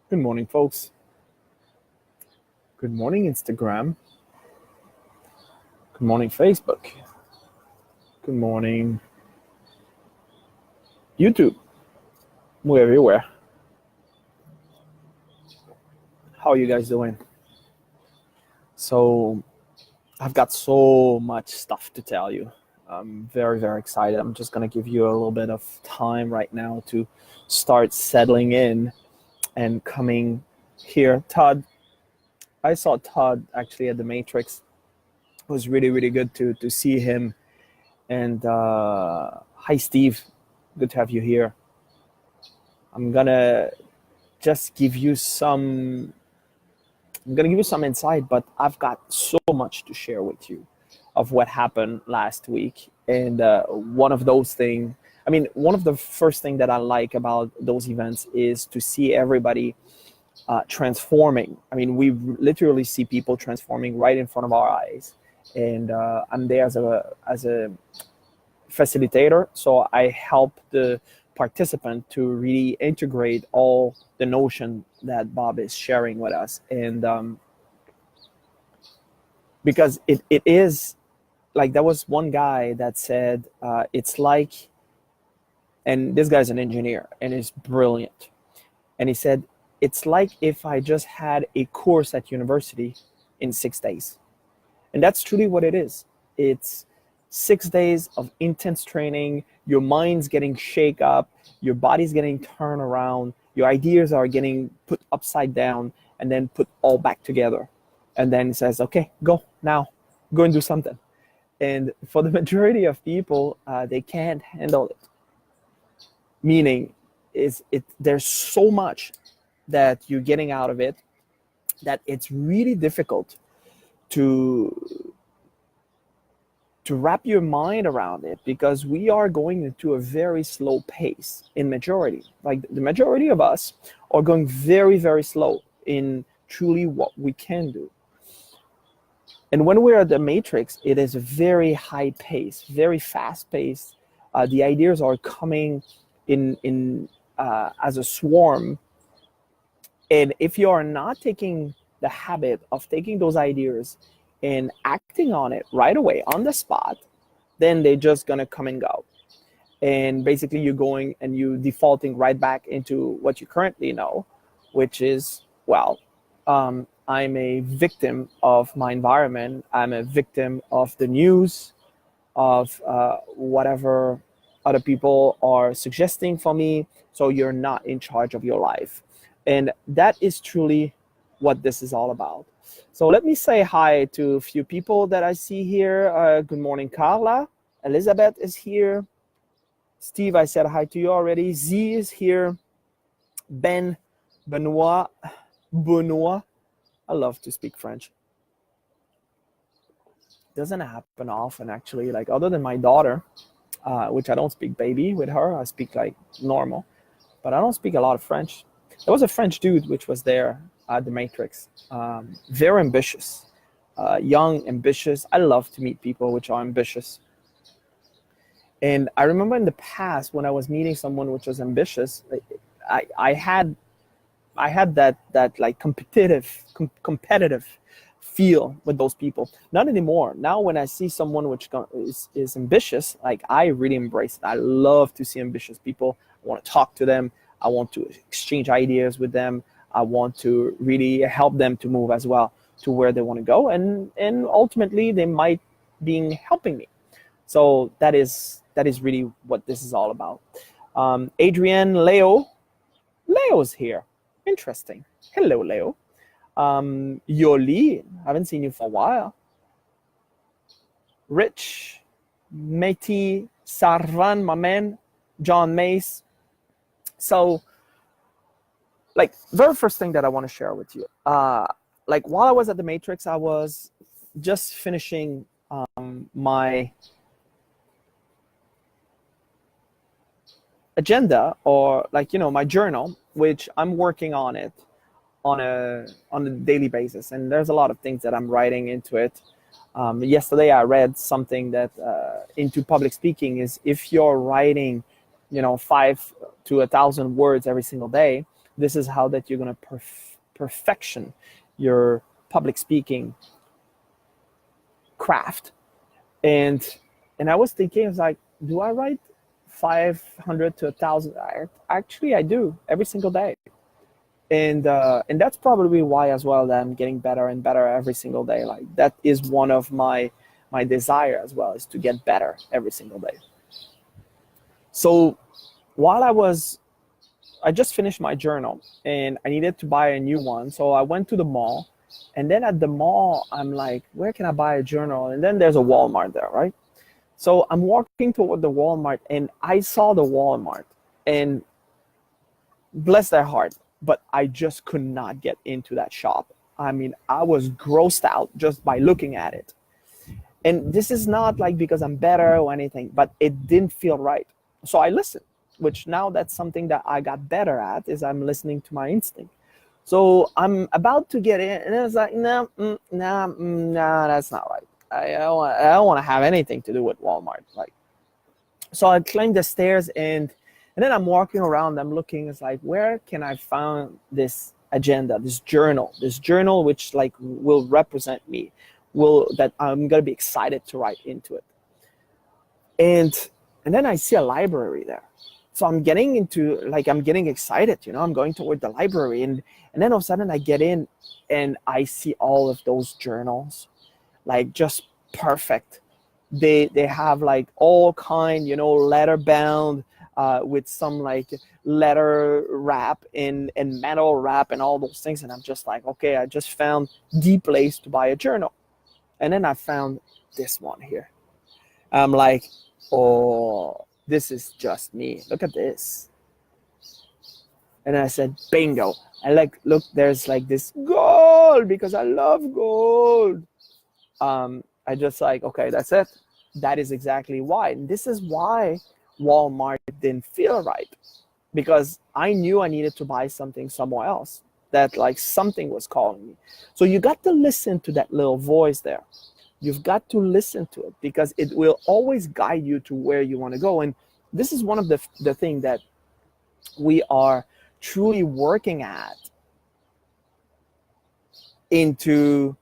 Good morning, folks. Good morning, Instagram. Good morning, Facebook. Good morning, YouTube. We're everywhere. How are you guys doing? So, I've got so much stuff to tell you. I'm very, very excited. I'm just going to give you a little bit of time right now to start settling in and coming here. Todd, I saw Todd actually at the Matrix. It was really, really good to see him. And hi, Steve. Good to have you here. I'm gonna give you some insight, but I've got so much to share with you of what happened last week. And one of the first thing that I like about those events is to see everybody transforming. We literally see people transforming right in front of our eyes. And I'm there as a facilitator, so I help the participant to really integrate all the notion that Bob is sharing with us. And because it is like, there was one guy that said it's like, and this guy's an engineer and is brilliant, and he said it's like if I just had a course at university in 6 days. And that's truly what it is. It's 6 days of intense training. Your mind's getting shake up, your body's getting turned around, your ideas are getting put upside down and then put all back together. And then it says, okay, go now, go and do something. And for the majority of people, they can't handle it. Meaning, there's so much that you're getting out of it that it's really difficult to wrap your mind around it, because we are going into a very slow pace in majority. Like, the majority of us are going very, very slow in truly what we can do. And when we're at the Matrix, it is a very high pace, very fast pace. The ideas are coming in as a swarm. And if you are not taking the habit of taking those ideas and acting on it right away on the spot, then they're just gonna come and go. And basically you're going and you defaulting right back into what you currently know, which is, I'm a victim of my environment. I'm a victim of the news, of whatever other people are suggesting for me. So you're not in charge of your life. And that is truly what this is all about. So let me say hi to a few people that I see here. Good morning, Carla. Elizabeth is here. Steve, I said hi to you already. Z is here. Benoit. I love to speak French. Doesn't happen often, actually. Like, other than my daughter, which I don't speak baby with her. I speak like normal, but I don't speak a lot of French. There was a French dude which was there at the Matrix. Very ambitious, young, ambitious. I love to meet people which are ambitious. And I remember in the past when I was meeting someone which was ambitious, I had that like competitive feel with those people. Not anymore. Now when I see someone which is ambitious, like, I really embrace it. I love to see ambitious people. I want to talk to them. I want to exchange ideas with them. I want to really help them to move as well to where they want to go. And ultimately they might be helping me. So that is really what this is all about. Adrienne, Leo's here. Interesting. Hello, Leo. Yoli, haven't seen you for a while. Rich, Meti, Sarvan, my man, John Mace. So, like, very first thing that I want to share with you, like, while I was at the Matrix, I was just finishing my agenda, or like, my journal, which I'm working on it on a daily basis. And there's a lot of things that I'm writing into it. Yesterday I read something that into public speaking is, if you're writing 5 to 1,000 words every single day, This is how that you're going to perfection your public speaking craft. And I was thinking, I was like, do I write 500 to 1,000? Actually, I do every single day. And that's probably why as well that I'm getting better and better every single day. Like that is one of my desire as well, is to get better every single day. So while I just finished my journal and I needed to buy a new one. So I went to the mall, and then at the mall, I'm like, where can I buy a journal? And then there's a Walmart there, right? So I'm walking toward the Walmart, and I saw the Walmart, and bless their heart, but I just could not get into that shop. I mean, I was grossed out just by looking at it. And this is not like because I'm better or anything, but it didn't feel right. So I listened, which now that's something that I got better at, is I'm listening to my instinct. So I'm about to get in, and I was like, no, that's not right. I don't want to have anything to do with Walmart. Like, so I climbed the stairs, and then I'm walking around. I'm looking. It's like, where can I find this agenda, this journal which like will represent me, that I'm gonna be excited to write into it. And then I see a library there. So I'm getting excited, I'm going toward the library, and then all of a sudden I get in and I see all of those journals, like just perfect. They have like all kind, leather bound, with some like leather wrap and metal wrap and all those things. And I'm just like, okay, I just found the place to buy a journal. And then I found this one here. I'm like, oh, this is just me. Look at this. And I said, bingo. Look, there's like this gold, because I love gold. I just like, okay, that's it. That is exactly why. And this is why Walmart didn't feel right, because I knew I needed to buy something somewhere else, that like something was calling me. So you got to listen to that little voice there. You've got to listen to it, because it will always guide you to where you want to go. And this is one of the thing that we are truly working at into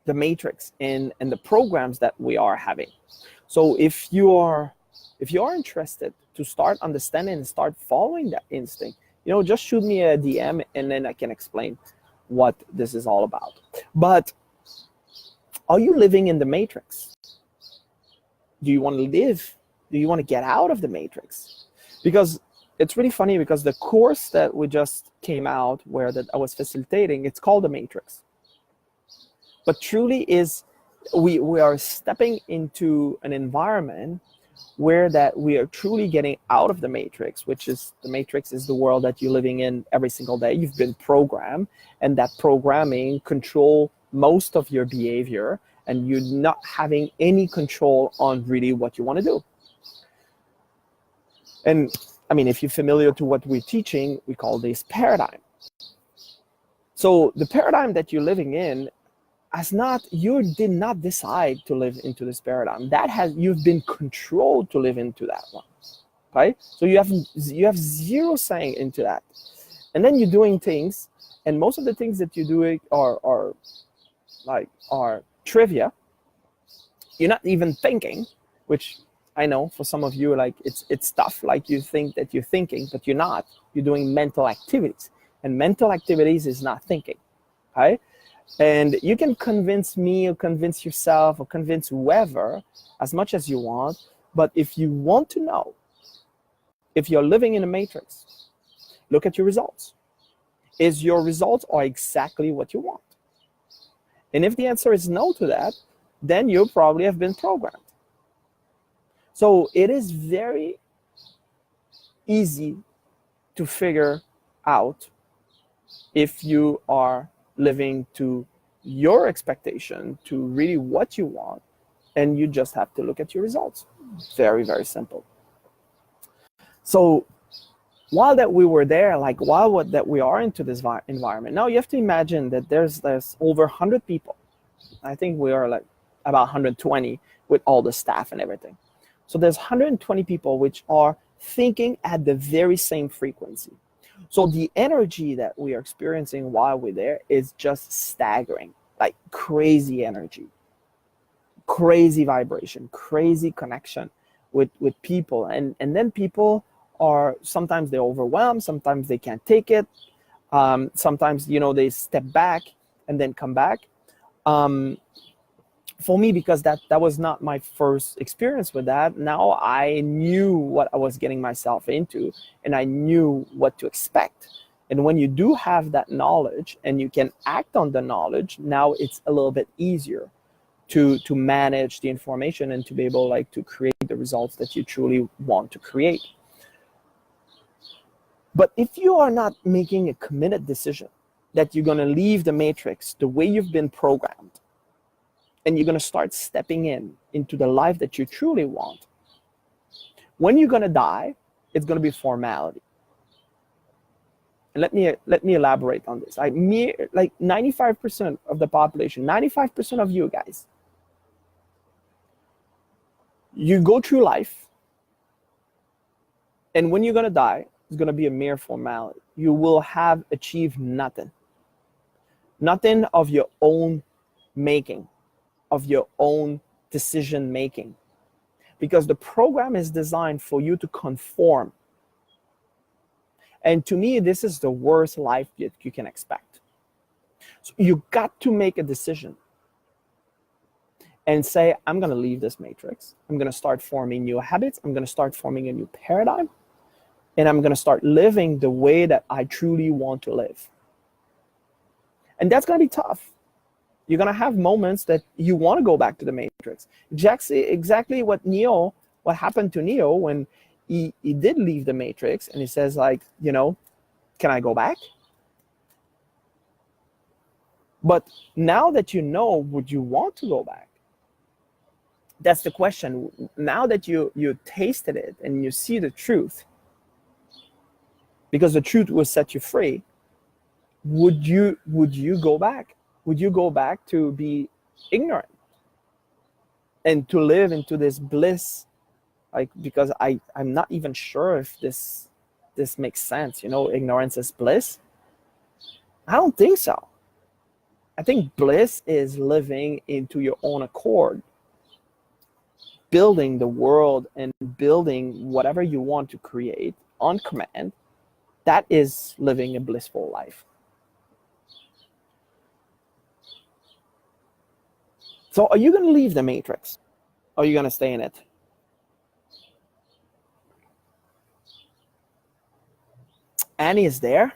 the matrix and the programs that we are having. So if you are interested to start understanding and start following that instinct, just shoot me a DM, and then I can explain what this is all about. But are you living in the matrix? Do you want to live? Do you want to get out of the matrix? Because it's really funny, because the course that we just came out that I was facilitating, it's called the Matrix. But truly we are stepping into an environment where that we are truly getting out of the matrix, which is the matrix is the world that you're living in every single day. You've been programmed, and that programming control most of your behavior, and you're not having any control on really what you want to do. And I mean, if you're familiar to what we're teaching, we call this paradigm. So the paradigm that you're living in you did not decide to live into this paradigm. You've been controlled to live into that one. Okay? So you have zero saying into that. And then you're doing things, and most of the things that you're doing are trivia. You're not even thinking, which I know for some of you, like it's tough. Like you think that you're thinking, but you're not. You're doing mental activities, and mental activities is not thinking. Okay? And you can convince me or convince yourself or convince whoever as much as you want. But if you want to know if you're living in a matrix, look at your results. Is your results are exactly what you want? And if the answer is no to that, then you probably have been programmed. So it is very easy to figure out if you are living to your expectation, to really what you want, and you just have to look at your results. Very, very simple. So while that we were there, that we are into this environment, now you have to imagine that there's over 100 people. I think we are like about 120 with all the staff and everything. So there's 120 people which are thinking at the very same frequency. So the energy that we are experiencing while we're there is just staggering, like crazy energy, crazy vibration, crazy connection with people. And then people are, sometimes they're overwhelmed, sometimes they can't take it. Sometimes, they step back and then come back. For me, because that was not my first experience with that, now I knew what I was getting myself into, and I knew what to expect. And when you do have that knowledge and you can act on the knowledge, now it's a little bit easier to manage the information and to be able to create the results that you truly want to create. But if you are not making a committed decision that you're going to leave the matrix the way you've been programmed, and you're going to start stepping into the life that you truly want, when you're going to die, it's going to be formality. And let me elaborate on this. Like 95% of the population, 95% of you guys, you go through life, and when you're going to die, it's going to be a mere formality. You will have achieved nothing of your own making, of your own decision making, because the program is designed for you to conform. And to me, this is the worst life that you can expect. So you got to make a decision and say, I'm going to leave this matrix. I'm going to start forming new habits. I'm going to start forming a new paradigm. And I'm going to start living the way that I truly want to live. And that's going to be tough. You're going to have moments that you want to go back to the matrix. Exactly what happened to Neo when he did leave the matrix, and he says, can I go back? But now that you know, would you want to go back? That's the question. Now that you tasted it and you see the truth, because the truth will set you free, would you go back? Would you go back to be ignorant and to live into this bliss? Because I'm not even sure if this makes sense. Ignorance is bliss. I don't think so. I think bliss is living into your own accord, building the world and building whatever you want to create on command. That is living a blissful life. So are you going to leave the matrix? Or are you going to stay in it? Annie is there.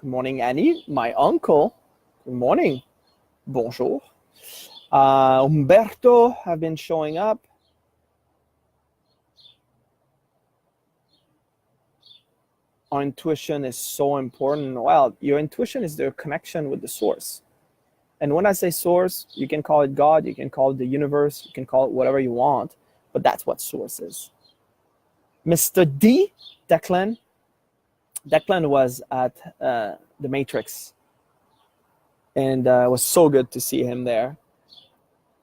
Good morning, Annie. My uncle. Good morning. Bonjour. Umberto have been showing up. Our intuition is so important. Well, your intuition is the connection with the source. And when I say source, you can call it God, you can call it the universe, you can call it whatever you want, but that's what source is. Mr. Declan was at the Matrix, and it was so good to see him there.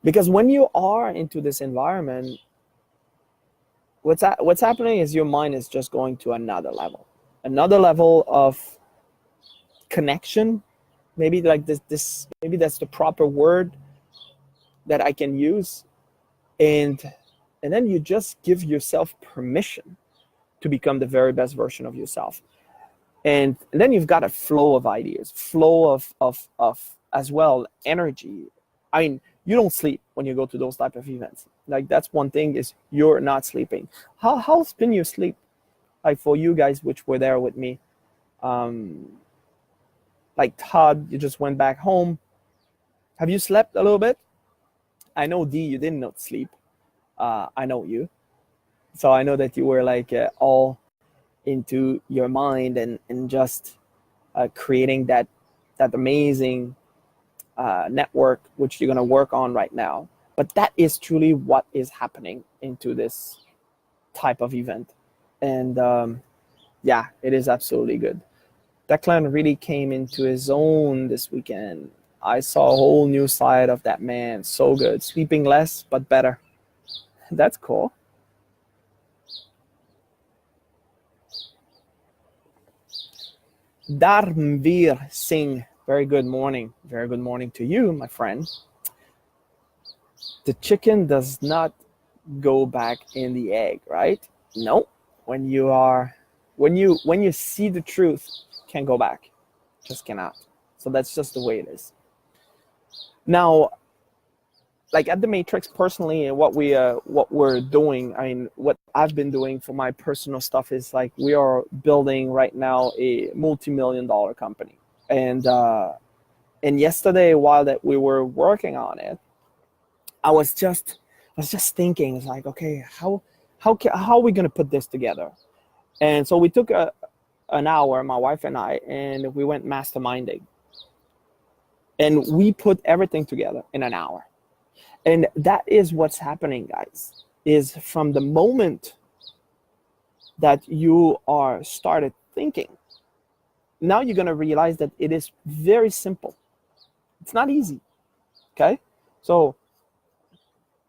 Because when you are into this environment, what's happening is your mind is just going to another level of connection. Maybe like this maybe that's the proper word that I can use. And then you just give yourself permission to become the very best version of yourself. And then you've got a flow of ideas, flow of as well energy. I mean, you don't sleep when you go to those type of events. Like, that's one thing, is you're not sleeping. How's been your sleep? Like, for you guys which were there with me, like Todd, you just went back home. Have you slept a little bit? I know, D, you did not sleep. I know you. So I know that you were like all into your mind and just creating that amazing network, which you're going to work on right now. But that is truly what is happening into this type of event. And yeah, it is absolutely good. Declan really came into his own this weekend. I saw a whole new side of that man. So good. Sleeping less, but better. That's cool. Dharmveer Singh, very good morning. Very good morning to you, my friend. The chicken does not go back in the egg, right? No. When you see the truth, can't go back. Just cannot. So that's just the way it is. Now, like at the Matrix, personally, and what we're doing, I mean, what I've been doing for my personal stuff is like we are building right now a multi-million-dollar company, and yesterday while that we were working on it, I was just thinking, it's like, okay, how are we gonna put this together? And so we took an hour, my wife and I, and we went masterminding, and we put everything together in an hour. And that is what's happening, guys, is from the moment that you are started thinking, now you're going to realize that it is very simple. It's not easy, okay? So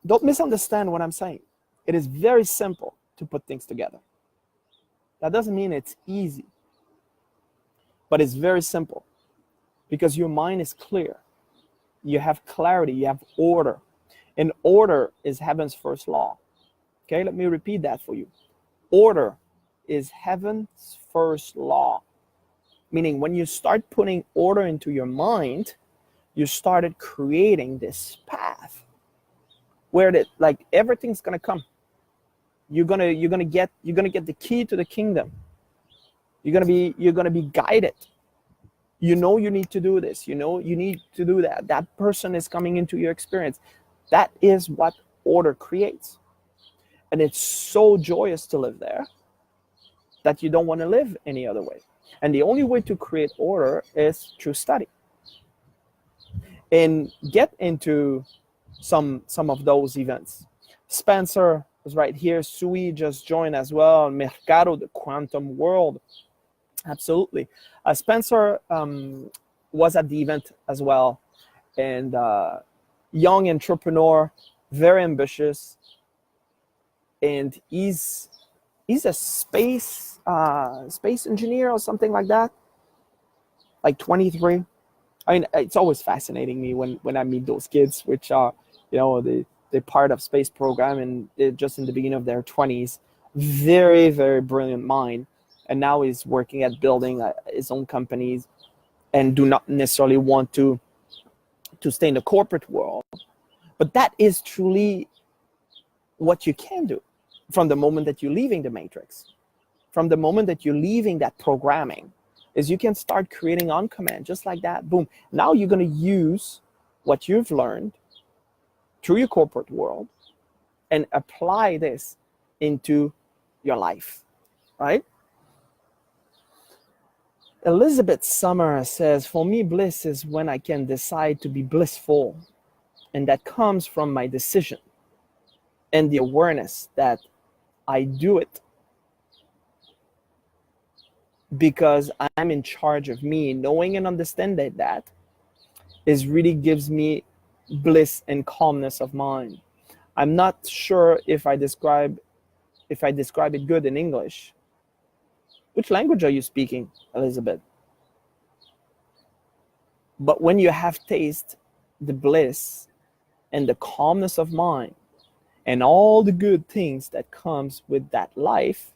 don't misunderstand what I'm saying. It is very simple to put things together. That doesn't mean it's easy, but it's very simple because your mind is clear. You have clarity, you have order. And order is heaven's first law. Okay, let me repeat that for you. Order is heaven's first law. Meaning when you start putting order into your mind, you started creating this path where like everything's gonna come. You're gonna get the key to the kingdom. You're gonna be guided. You know you need to do this. You know you need to do that. That person is coming into your experience. That is what order creates. And it's so joyous to live there that you don't want to live any other way. And the only way to create order is through study. And get into some of those events. Spencer is right here. Sui just joined as well. Mercado, the quantum world. Absolutely. Spencer was at the event as well. And young entrepreneur, very ambitious, and he's a space engineer or something like that, like 23. I mean, it's always fascinating me when I meet those kids, which are, you know, they're part of space program and they're just in the beginning of their 20s. Very, very brilliant mind, and now he's working at building his own companies, and do not necessarily want to stay in the corporate world. But that is truly what you can do from the moment that you're leaving the matrix. From the moment that you're leaving that programming, is you can start creating on command, just like that. Boom. Now you're going to use what you've learned through your corporate world and apply this into your life, right? Elizabeth Summer says, for me, bliss is when I can decide to be blissful. And that comes from my decision and the awareness that I do it because I'm in charge of me. Knowing and understanding that is really gives me bliss and calmness of mind. I'm not sure if I describe it good in English. Which language are you speaking, Elizabeth? But when you have tasted the bliss and the calmness of mind and all the good things that comes with that life,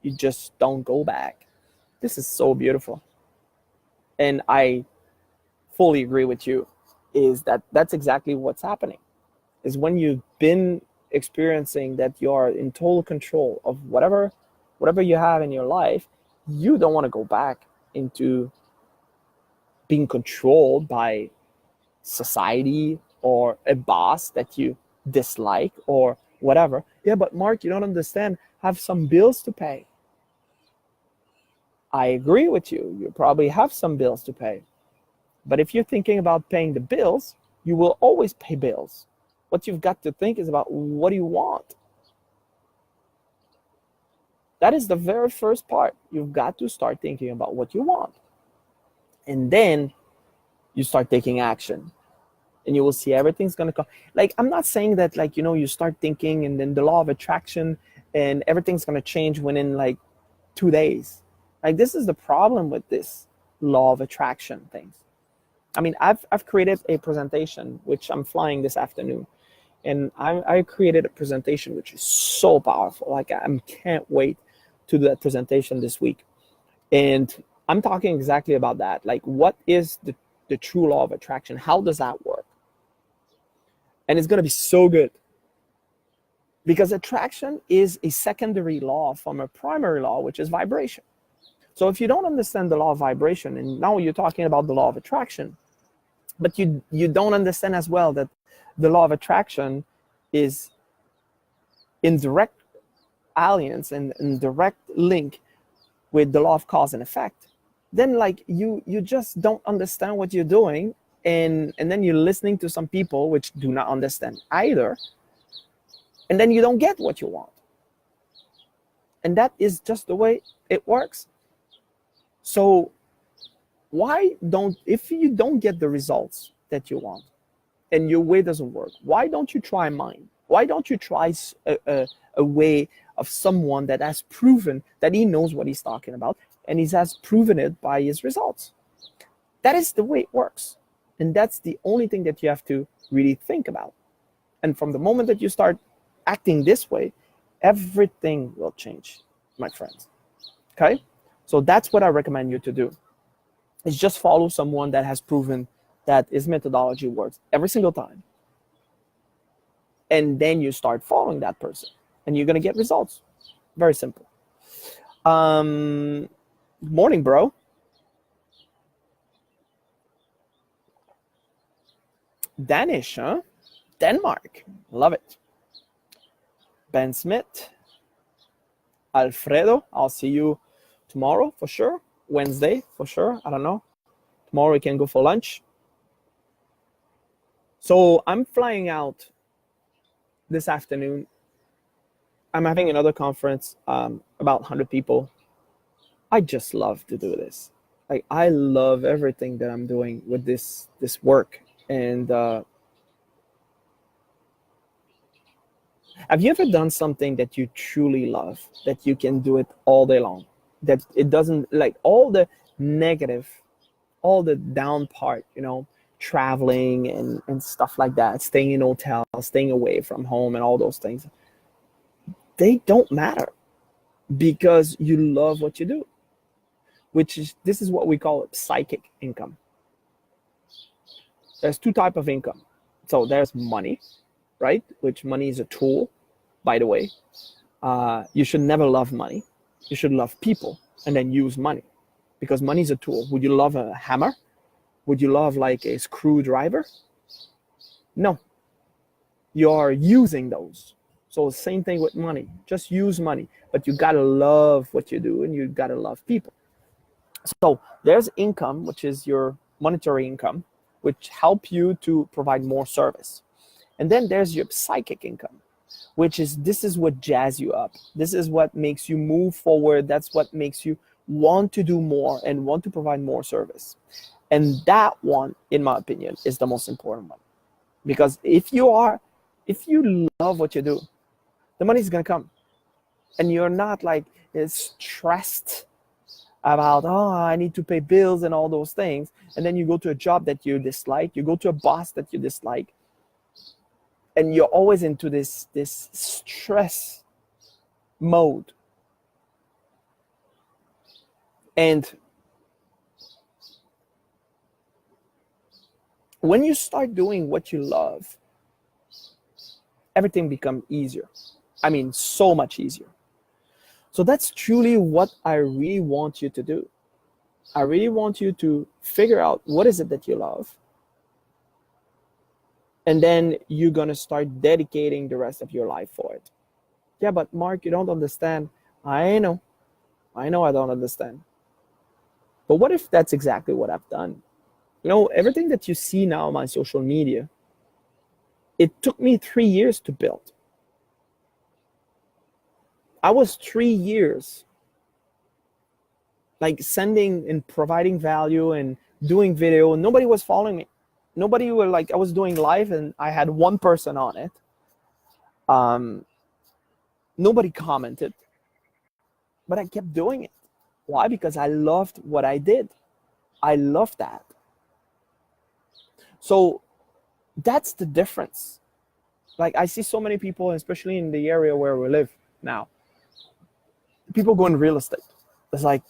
you just don't go back. This is so beautiful. And I fully agree with you, is that's exactly what's happening. Is when you've been experiencing that you're in total control of whatever you have in your life, you don't want to go back into being controlled by society or a boss that you dislike or whatever. Yeah, but Mark, you don't understand. I have some bills to pay. I agree with you. You probably have some bills to pay. But if you're thinking about paying the bills, you will always pay bills. What you've got to think is about, what do you want? That is the very first part. You've got to start thinking about what you want. And then you start taking action. And you will see everything's going to come. Like, I'm not saying that, like, you know, you start thinking and then the law of attraction and everything's going to change within like 2 days. Like, this is the problem with this law of attraction things. I mean, I've created a presentation, which I'm flying this afternoon. And I created a presentation which is so powerful. Like, I can't wait to do that presentation this week. And I'm talking exactly about that. Like, what is the true law of attraction? How does that work? And it's going to be so good. Because attraction is a secondary law from a primary law, which is vibration. So if you don't understand the law of vibration, and now you're talking about the law of attraction, but you don't understand as well that the law of attraction is in direct alliance and in direct link with the law of cause and effect, then like you just don't understand what you're doing, and then you're listening to some people which do not understand either, and then you don't get what you want. And that is just the way it works. So if you don't get the results that you want and your way doesn't work, why don't you try mine? Why don't you try a way of someone that has proven that he knows what he's talking about, and he has proven it by his results? That is the way it works. And that's the only thing that you have to really think about. And from the moment that you start acting this way, everything will change, my friends. Okay? So that's what I recommend you to do. Is just follow someone that has proven that his methodology works every single time. And then you start following that person, and you're going to get results. Very simple. Morning, bro. Danish, huh? Denmark. Love it. Ben Smith. Alfredo. I'll see you tomorrow for sure. Wednesday for sure. I don't know. Tomorrow we can go for lunch. So I'm flying out this afternoon. I'm having another conference, about 100 people. I just love to do this. Like, I love everything that I'm doing with this work. And have you ever done something that you truly love, that you can do it all day long, that it doesn't, like, all the negative, all the down part, traveling and stuff like that, staying in hotels, staying away from home and all those things, they don't matter because you love what you do, this is what we call it, psychic income. There's two types of income. So there's money, right? Which money is a tool, by the way. You should never love money. You should love people and then use money, because money is a tool. Would you love a hammer? Would you love like a screwdriver? No. You're using those. So same thing with money. Just use money, but you gotta love what you do, and you gotta love people. So there's income, which is your monetary income, which help you to provide more service. And then there's your psychic income, this is what jazz you up. This is what makes you move forward. That's what makes you want to do more and want to provide more service. And that one, in my opinion, is the most important one. Because if you love what you do, the money is going to come. And you're not like stressed about, I need to pay bills and all those things. And then you go to a job that you dislike. You go to a boss that you dislike. And you're always into this stress mode. And when you start doing what you love, everything becomes easier. I mean, so much easier. So that's truly what I really want you to do. I really want you to figure out what is it that you love. And then you're going to start dedicating the rest of your life for it. Yeah, but Mark, you don't understand. I know I don't understand. But what if that's exactly what I've done? Everything that you see now on my social media, it took me 3 years to build. I was 3 years like sending and providing value and doing video, and nobody was following me. Nobody were like, I was doing live and I had one person on it. Nobody commented, but I kept doing it. Why? Because I loved what I did. I loved that. So that's the difference. Like, I see so many people, especially in the area where we live now, people go in real estate. It's like,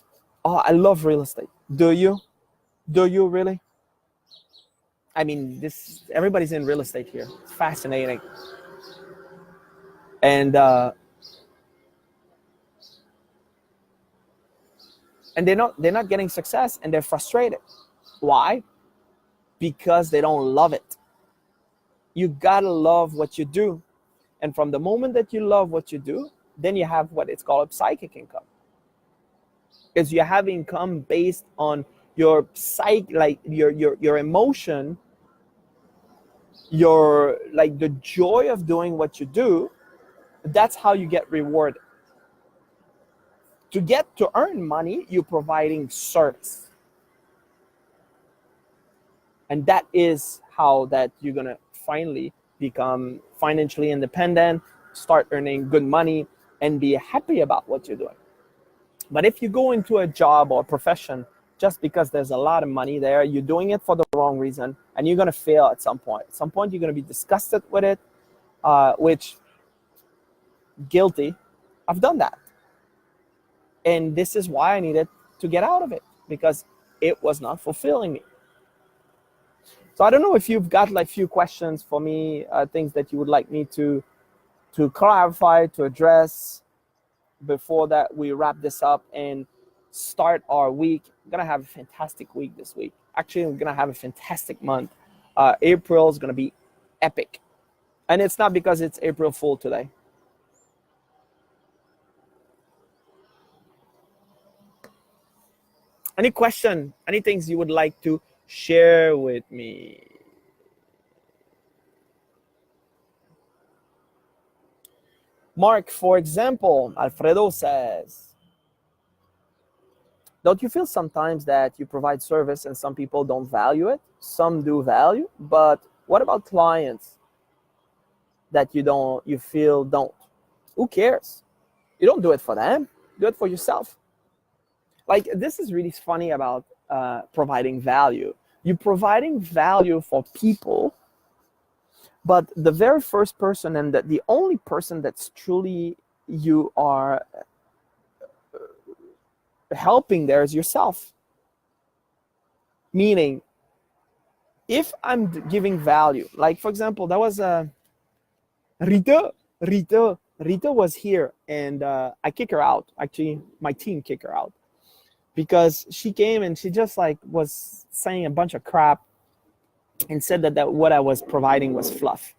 oh, I love real estate. Do you? Do you really? I mean, everybody's in real estate here. It's fascinating. And they're not getting success, and they're frustrated. Why? Because they don't love it. You gotta love what you do. And from the moment that you love what you do, then you have what it's called psychic income. Because you have income based on your like your emotion, your, like, the joy of doing what you do. That's how you get rewarded. To earn money, you're providing service. And that is how that you're gonna finally become financially independent, start earning good money, and be happy about what you're doing. But if you go into a job or profession just because there's a lot of money there, you're doing it for the wrong reason, and you're gonna fail at some point. At some point, you're gonna be disgusted with it, which, guilty. I've done that. And this is why I needed to get out of it, because it was not fulfilling me. So I don't know if you've got like few questions for me, things that you would like me to clarify, to address before that we wrap this up and start our week. We're gonna have a fantastic week this week. Actually, we're gonna have a fantastic month. April is gonna be epic. And it's not because it's April Fool today. Any question, any things you would like to share with me? Marc, for example, Alfredo says, don't you feel sometimes that you provide service and some people don't value it? Some do value, but what about clients that you feel don't? Who cares? You don't do it for them, do it for yourself. Like, this is really funny about providing value. You're providing value for people, but the very first person and the only person that's truly you are helping there is yourself. Meaning, if I'm giving value, like, for example, that was Rita was here, and I kick her out. Actually, my team kicked her out because she came and she just like was saying a bunch of crap and said that what I was providing was fluff.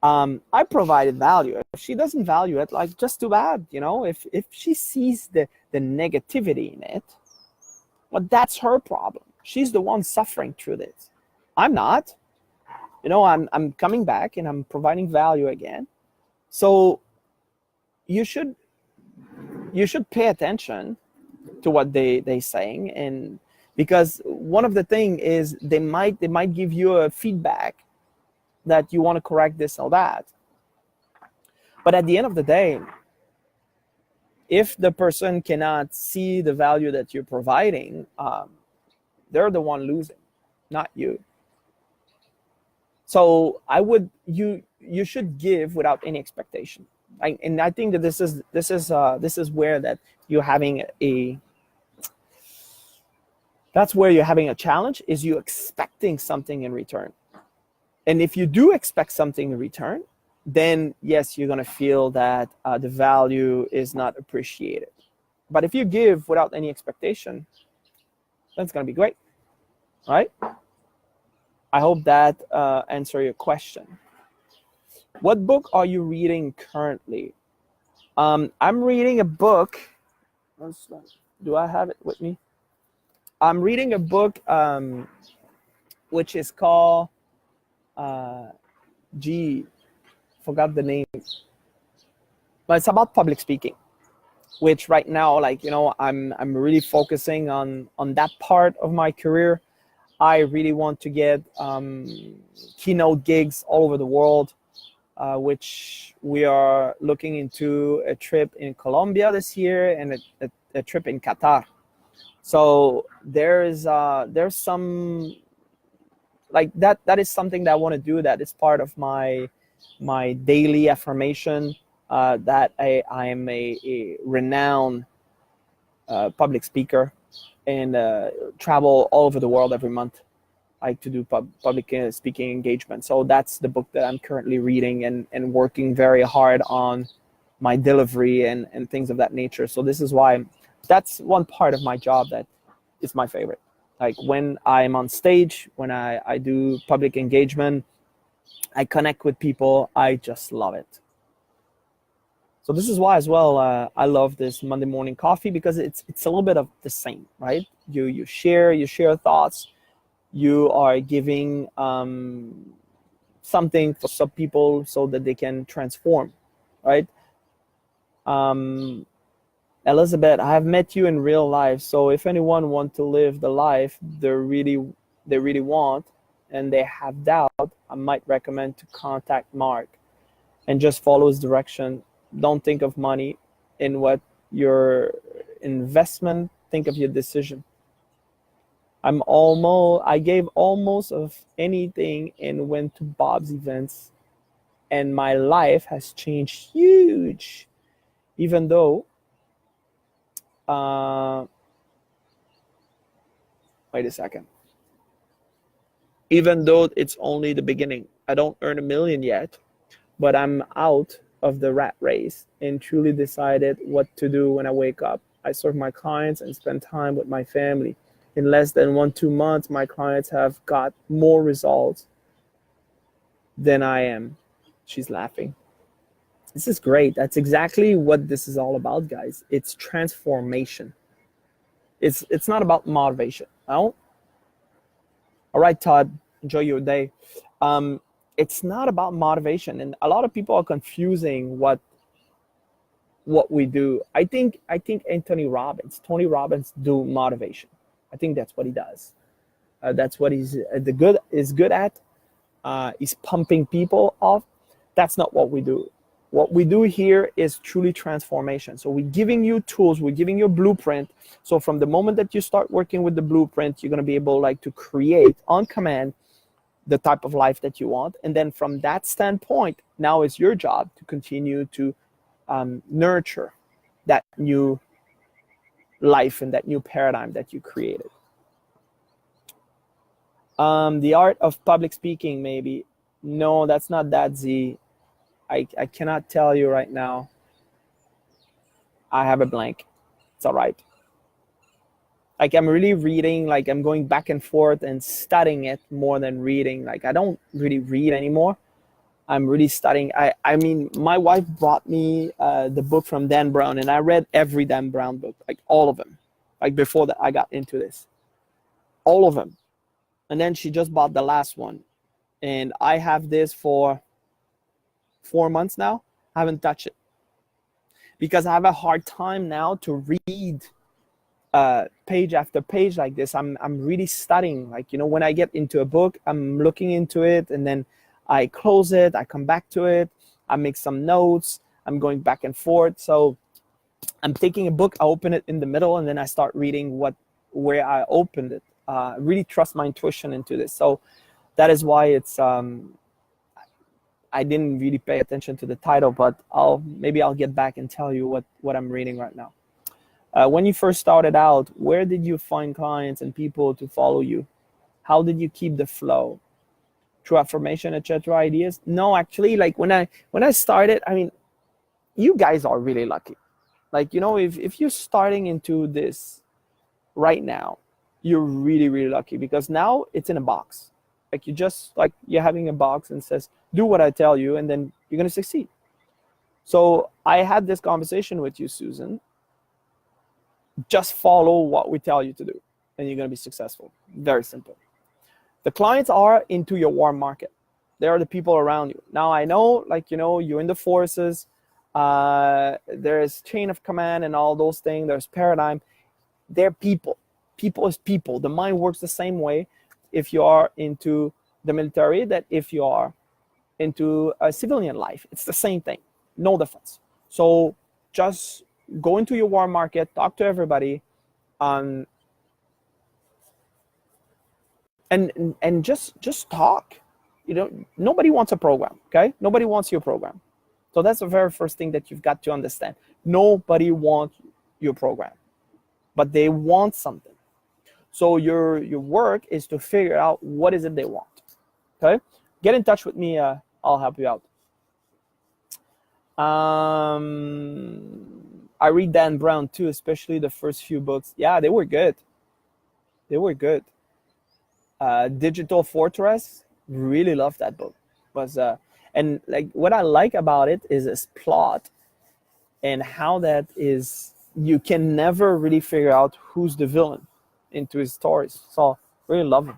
I provided value. If she doesn't value it, like, just too bad, you know. If she sees the negativity in it, well, that's her problem. She's the one suffering through this. I'm not. You know, I'm coming back and I'm providing value again. So you should pay attention to what they saying, and because one of the thing is they might give you a feedback that you want to correct this or that. But at the end of the day, if the person cannot see the value that you're providing, they're the one losing, not you. So you should give without any expectation. And I think that this is where that you're having that's where you're having a challenge, is you expecting something in return. And if you do expect something in return, then yes, you're going to feel that the value is not appreciated. But if you give without any expectation, that's going to be great. All right? I hope that answers your question. What book are you reading currently? I'm reading a book. Do I have it with me? I'm reading a book which is called forgot the name, but it's about public speaking, which right now, like, you know, I'm really focusing on that part of my career. I really want to get keynote gigs all over the world, which we are looking into a trip in Colombia this year and a trip in Qatar. So there's some like that is something that I want to do. That is part of my daily affirmation, that I am a renowned public speaker, and travel all over the world every month, like to do public speaking engagement. So that's the book that I'm currently reading, and working very hard on my delivery and things of that nature. So this is why that's one part of my job that is my favorite. Like when I'm on stage, when I do public engagement, I connect with people. I just love it. So this is why as well, I love this Monday morning coffee, because it's a little bit of the same, right? You share thoughts. You are giving something for some people so that they can transform, right? Elizabeth, I have met you in real life. So if anyone wants to live the life they really want, and they have doubt, I might recommend to contact Marc and just follow his direction. Don't think of money in what your investment. Think of your decision. I gave almost of anything and went to Bob's events, and my life has changed huge. Even though, wait a second. Even though it's only the beginning, I don't earn $1 million yet, but I'm out of the rat race and truly decided what to do when I wake up. I serve my clients and spend time with my family. In less than 1-2 months, my clients have got more results than I am. She's laughing. This is great. That's exactly what this is all about, guys. It's transformation. It's not about motivation. No? All right, Todd, enjoy your day. It's not about motivation, and a lot of people are confusing what we do. I think Tony Robbins do motivation. I think that's what he does. That's what he's good at. He's pumping people off. That's not what we do. What we do here is truly transformation. So we're giving you tools, we're giving you a blueprint. So from the moment that you start working with the blueprint, you're going to be able to create on command the type of life that you want. And then from that standpoint, now it's your job to continue to nurture that new life and that new paradigm that you created. The art of public speaking, maybe. No, that's not that, Z. I cannot tell you right now. I have a blank. It's all right. I'm really reading, I'm going back and forth and studying it more than reading. I don't really read anymore. I'm really studying. I mean, my wife brought me the book from Dan Brown, and I read every Dan Brown book, all of them, before that I got into this. All of them. And then she just bought the last one. And I have this for 4 months now. I haven't touched it because I have a hard time now to read page after page like this. I'm really studying. When I get into a book, I'm looking into it, and then I close it, I come back to it, I make some notes, I'm going back and forth. So I'm taking a book, I open it in the middle, and then I start reading where I opened it. Really trust my intuition into this. So that is why it's I didn't really pay attention to the title, but maybe I'll get back and tell you what I'm reading right now. When you first started out, where did you find clients and people to follow you? How did you keep the flow? Through affirmation, etc. ideas? No, actually, when I started, I mean, you guys are really lucky. If you're starting into this right now, you're really, really lucky, because now it's in a box. You're having a box and says, do what I tell you, and then you're going to succeed. So I had this conversation with you, Susan. Just follow what we tell you to do, and you're going to be successful. Very simple. The clients are into your warm market. They are the people around you. Now, I know, you're in the forces. There's chain of command and all those things. There's paradigm. They're people. People is people. The mind works the same way if you are into the military that if you are into a civilian life. It's the same thing. No difference. So just go into your warm market, talk to everybody, um, and just talk. Nobody wants a program, okay? Nobody wants your program. So that's the very first thing that you've got to understand. Nobody wants your program, but they want something. So your work is to figure out what is it they want. Okay, get in touch with me. I'll help you out. I read Dan Brown too, especially the first few books. Yeah, they were good. They were good. Digital Fortress, really loved that book. Was and like what I like about it is its plot and how that is. You can never really figure out who's the villain into his stories. So really love it.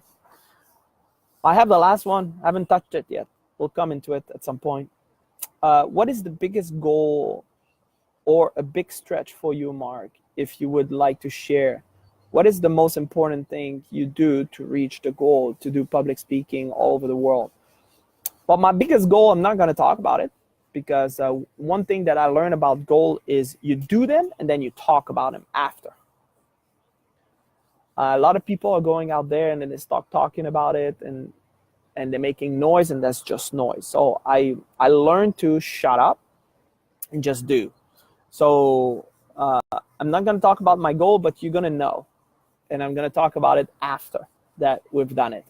I have the last one. I haven't touched it yet. We'll come into it at some point. What is the biggest goal or a big stretch for you, Marc, if you would like to share? What is the most important thing you do to reach the goal to do public speaking all over the world? Well, my biggest goal, I'm not going to talk about it because one thing that I learned about goal is you do them and then you talk about them after. A lot of people are going out there and then they start talking about it and they're making noise, and that's just noise. So I learned to shut up and just do. So I'm not going to talk about my goal, but you're going to know. And I'm going to talk about it after that we've done it.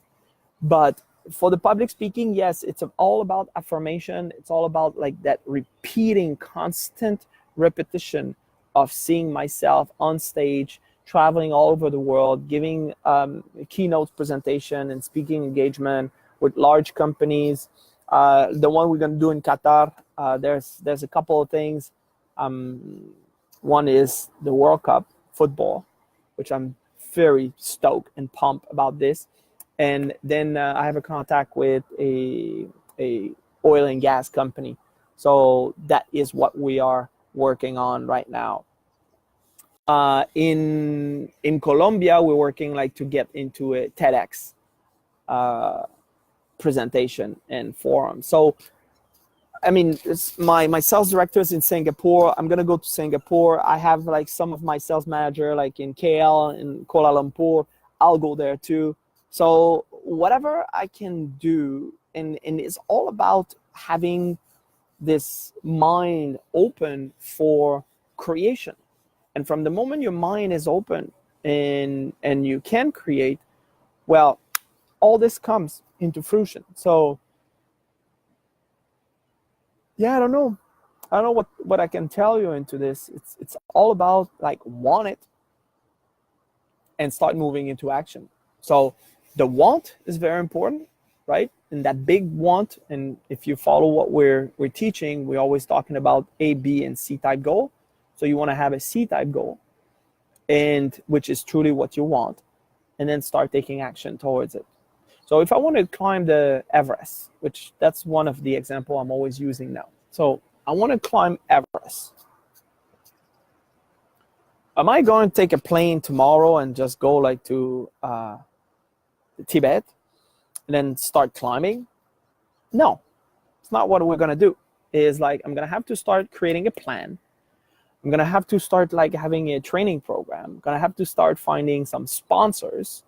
But for the public speaking, yes, it's all about affirmation. It's all about like that repeating, constant repetition of seeing myself on stage, traveling all over the world, giving keynote presentation and speaking engagement with large companies. The one we're going to do in Qatar, there's a couple of things. One is the World Cup football, which I'm very stoked and pumped about this. And then I have a contact with a oil and gas company. So that is what we are working on right now. In Colombia, we're working like to get into a TEDx presentation and forum. So, I mean, it's my sales director is in Singapore. I'm gonna go to Singapore. I have like some of my sales manager like in KL and Kuala Lumpur. I'll go there too. So whatever I can do, and it's all about having this mind open for creation. And from the moment your mind is open and you can create, well, all this comes into fruition. So yeah, I don't know what I can tell you into this. It's all about like want it and start moving into action. So the want is very important, right? And that big want, and if you follow what we're teaching, we're always talking about A, B, and C type goal. So you want to have a C type goal, and which is truly what you want, and then start taking action towards it. So if I want to climb the Everest, which that's one of the example I'm always using now. So I want to climb Everest. Am I going to take a plane tomorrow and just go like to Tibet and then start climbing? No, it's not what we're going to do. It's like I'm going to have to start creating a plan. I'm going to have to start like having a training program. I'm going to have to start finding some sponsors.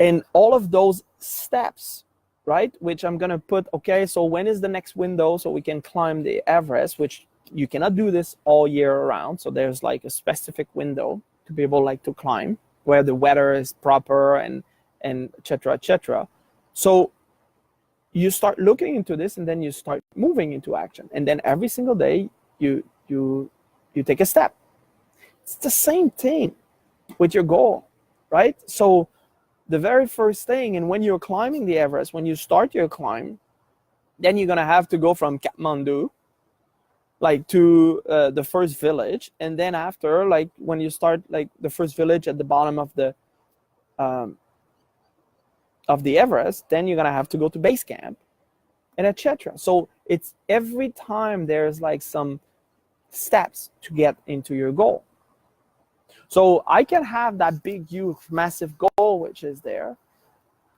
And all of those steps, right, which I'm going to put, okay, so when is the next window so we can climb the Everest, which you cannot do this all year around. So there's like a specific window to be able like to climb where the weather is proper and et cetera, et cetera. So you start looking into this and then you start moving into action. And then every single day you take a step. It's the same thing with your goal, right? So the very first thing, and when you're climbing the Everest, when you start your climb, then you're going to have to go from Kathmandu like to the first village. And then after, like when you start like the first village at the bottom of the Everest, then you're going to have to go to base camp and etc. So it's every time there's like some steps to get into your goal. So I can have that big, huge, massive goal, which is there,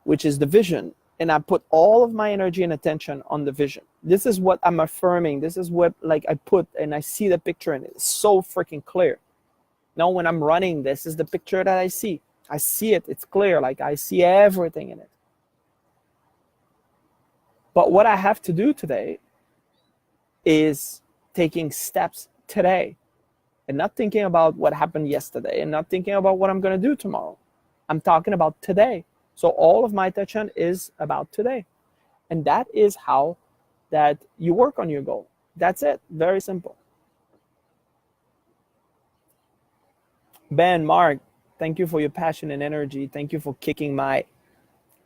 which is the vision. And I put all of my energy and attention on the vision. This is what I'm affirming. This is what like I put, and I see the picture and it's so freaking clear. No, when I'm running, this is the picture that I see. I see it. It's clear. Like I see everything in it. But what I have to do today is taking steps today and not thinking about what happened yesterday and not thinking about what I'm going to do tomorrow. I'm talking about today. So all of my attention is about today. And that is how that you work on your goal. That's it. Very simple. Ben, Marc, thank you for your passion and energy. Thank you for kicking my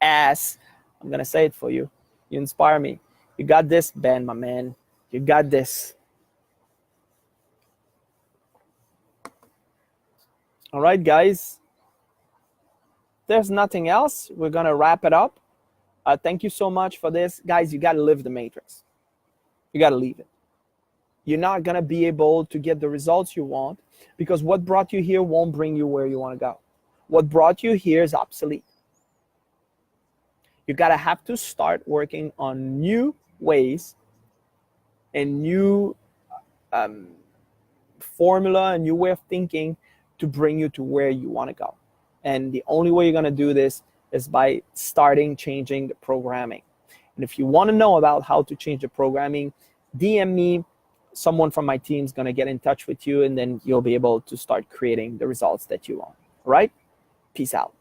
ass. I'm going to say it for you. You inspire me. You got this, Ben, my man. You got this. All right, guys. There's nothing else. We're going to wrap it up. Thank you so much for this. Guys, you got to live the matrix. You got to leave it. You're not going to be able to get the results you want because what brought you here won't bring you where you want to go. What brought you here is obsolete. You got to have to start working on new ways and new formula, a new way of thinking to bring you to where you want to go. And the only way you're going to do this is by starting changing the programming. And if you want to know about how to change the programming, DM me. Someone from my team is going to get in touch with you, and then you'll be able to start creating the results that you want. All right? Peace out.